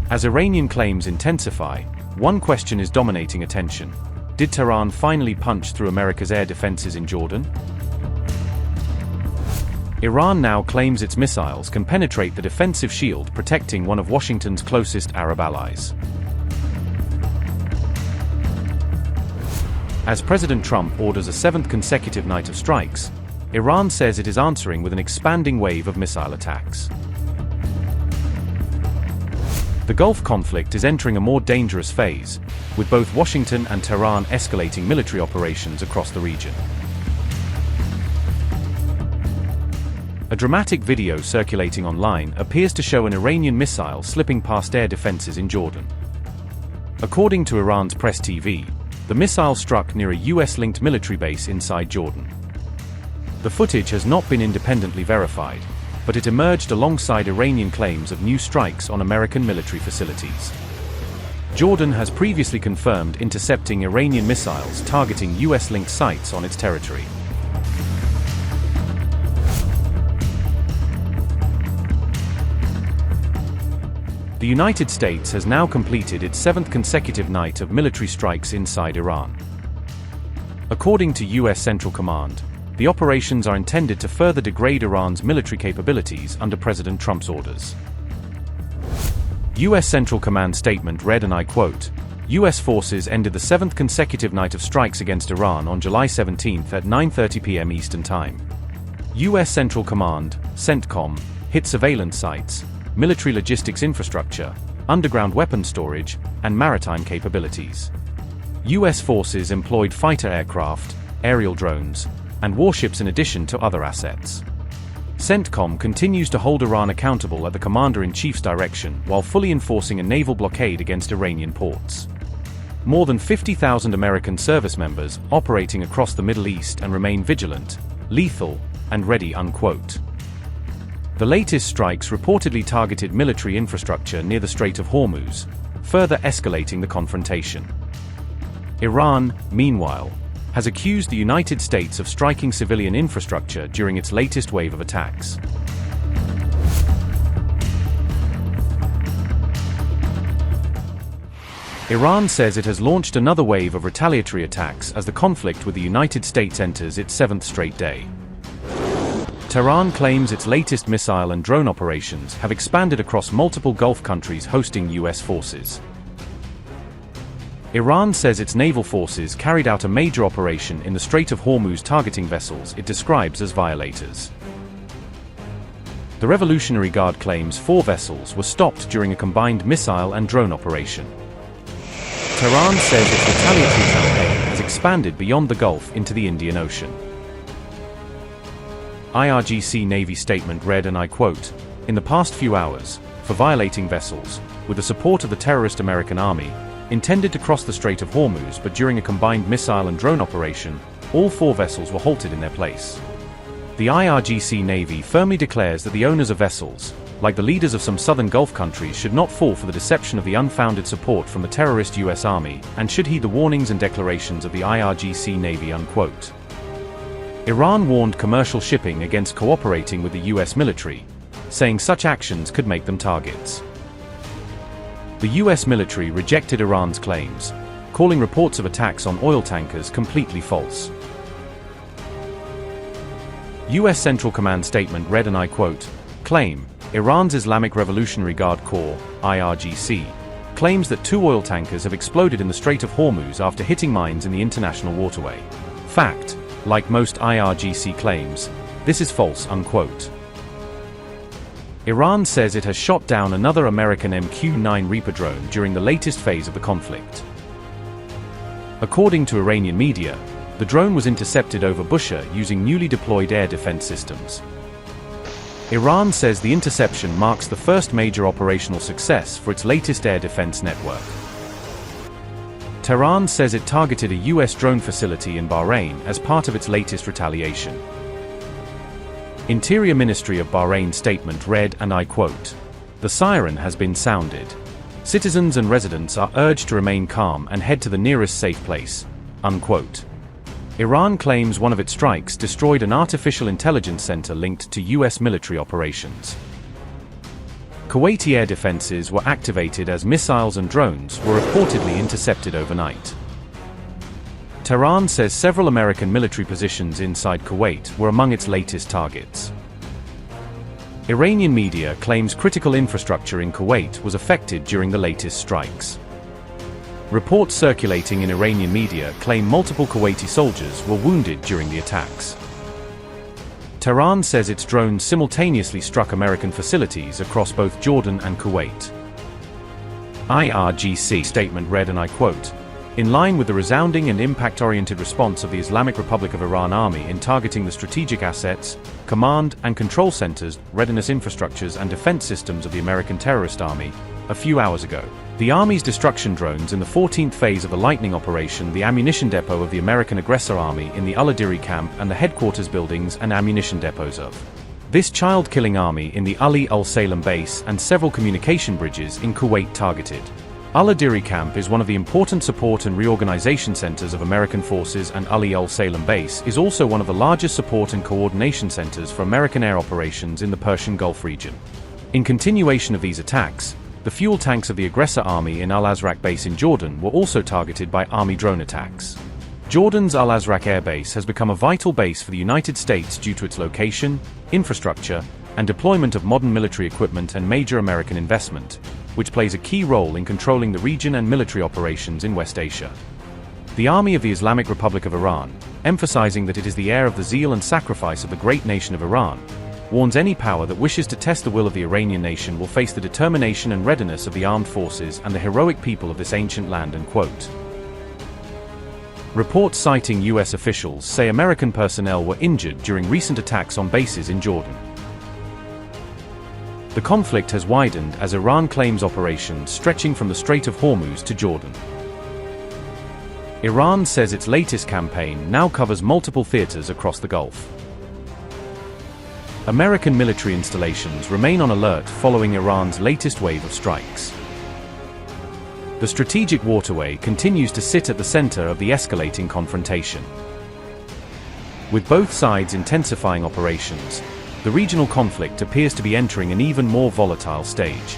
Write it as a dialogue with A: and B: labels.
A: As Iranian claims intensify, one question is dominating attention. Did Tehran finally punch through America's air defenses in Jordan? Iran now claims its missiles can penetrate the defensive shield protecting one of Washington's closest Arab allies. As President Trump orders a seventh consecutive night of strikes, Iran says it is answering with an expanding wave of missile attacks. The Gulf conflict is entering a more dangerous phase, with both Washington and Tehran escalating military operations across the region. A dramatic video circulating online appears to show an Iranian missile slipping past air defenses in Jordan. According to Iran's press TV, the missile struck near a US-linked military base inside Jordan. The footage has not been independently verified, but it emerged alongside Iranian claims of new strikes on American military facilities. Jordan has previously confirmed intercepting Iranian missiles targeting US-linked sites on its territory. The United States has now completed its seventh consecutive night of military strikes inside Iran. According to US Central Command, the operations are intended to further degrade Iran's military capabilities under President Trump's orders. US Central Command statement read, and I quote, "US forces ended the seventh consecutive night of strikes against Iran on July 17 at 9:30 p.m. Eastern Time. US Central Command, CENTCOM, hit surveillance sites, military logistics infrastructure, underground weapons storage, and maritime capabilities. US forces employed fighter aircraft, aerial drones, and warships in addition to other assets. CENTCOM continues to hold Iran accountable at the Commander-in-Chief's direction while fully enforcing a naval blockade against Iranian ports. More than 50,000 American service members operating across the Middle East and remain vigilant, lethal, and ready." Unquote. The latest strikes reportedly targeted military infrastructure near the Strait of Hormuz, further escalating the confrontation. Iran, meanwhile, has accused the United States of striking civilian infrastructure during its latest wave of attacks. Iran says it has launched another wave of retaliatory attacks as the conflict with the United States enters its seventh straight day. Tehran claims its latest missile and drone operations have expanded across multiple Gulf countries hosting US forces. Iran says its naval forces carried out a major operation in the Strait of Hormuz targeting vessels it describes as violators. The Revolutionary Guard claims 4 vessels were stopped during a combined missile and drone operation. Tehran says its retaliatory campaign has expanded beyond the Gulf into the Indian Ocean. IRGC Navy statement read, and I quote, "In the past few hours, for violating vessels, with the support of the terrorist American Army, intended to cross the Strait of Hormuz, but during a combined missile and drone operation, all 4 vessels were halted in their place." The IRGC Navy firmly declares that the owners of vessels, like the leaders of some southern Gulf countries, should not fall for the deception of the unfounded support from the terrorist US Army, and should heed the warnings and declarations of the IRGC Navy. Unquote. Iran warned commercial shipping against cooperating with the US military, saying such actions could make them targets. The US military rejected Iran's claims, calling reports of attacks on oil tankers completely false. US Central Command statement read, and I quote, "Claim, Iran's Islamic Revolutionary Guard Corps, IRGC, claims that 2 oil tankers have exploded in the Strait of Hormuz after hitting mines in the international waterway. Fact, like most IRGC claims, this is false." Unquote. Iran says it has shot down another American MQ-9 Reaper drone during the latest phase of the conflict. According to Iranian media, the drone was intercepted over Bushehr using newly deployed air defense systems. Iran says the interception marks the first major operational success for its latest air defense network. Tehran says it targeted a US drone facility in Bahrain as part of its latest retaliation. Interior Ministry of Bahrain statement read, and I quote, "The siren has been sounded. Citizens and residents are urged to remain calm and head to the nearest safe place." Unquote. Iran claims one of its strikes destroyed an artificial intelligence center linked to US military operations. Kuwaiti air defenses were activated as missiles and drones were reportedly intercepted overnight. Tehran says several American military positions inside Kuwait were among its latest targets. Iranian media claims critical infrastructure in Kuwait was affected during the latest strikes. Reports circulating in Iranian media claim multiple Kuwaiti soldiers were wounded during the attacks. Tehran says its drones simultaneously struck American facilities across both Jordan and Kuwait. IRGC statement read, and I quote, "In line with the resounding and impact-oriented response of the Islamic Republic of Iran Army in targeting the strategic assets, command and control centers, readiness infrastructures and defense systems of the American terrorist army, a few hours ago, the Army's destruction drones in the 14th phase of the Lightning Operation, the ammunition depot of the American aggressor army in the Al-Adiri camp and the headquarters buildings and ammunition depots of this child-killing army in the Ali al-Salem base and several communication bridges in Kuwait targeted. Al-Adiri camp is one of the important support and reorganization centers of American forces, and Ali al-Salem base is also one of the largest support and coordination centers for American air operations in the Persian Gulf region. In continuation of these attacks, the fuel tanks of the aggressor army in Al-Azraq base in Jordan were also targeted by Army drone attacks. Jordan's Al-Azraq air base has become a vital base for the United States due to its location, infrastructure, and deployment of modern military equipment and major American investment, which plays a key role in controlling the region and military operations in West Asia. The Army of the Islamic Republic of Iran, emphasizing that it is the heir of the zeal and sacrifice of the great nation of Iran, warns any power that wishes to test the will of the Iranian nation will face the determination and readiness of the armed forces and the heroic people of this ancient land, end quote. Reports citing U.S. officials say American personnel were injured during recent attacks on bases in Jordan. The conflict has widened as Iran claims operations stretching from the Strait of Hormuz to Jordan. Iran says its latest campaign now covers multiple theaters across the Gulf. American military installations remain on alert following Iran's latest wave of strikes. The strategic waterway continues to sit at the center of the escalating confrontation. With both sides intensifying operations, the regional conflict appears to be entering an even more volatile stage.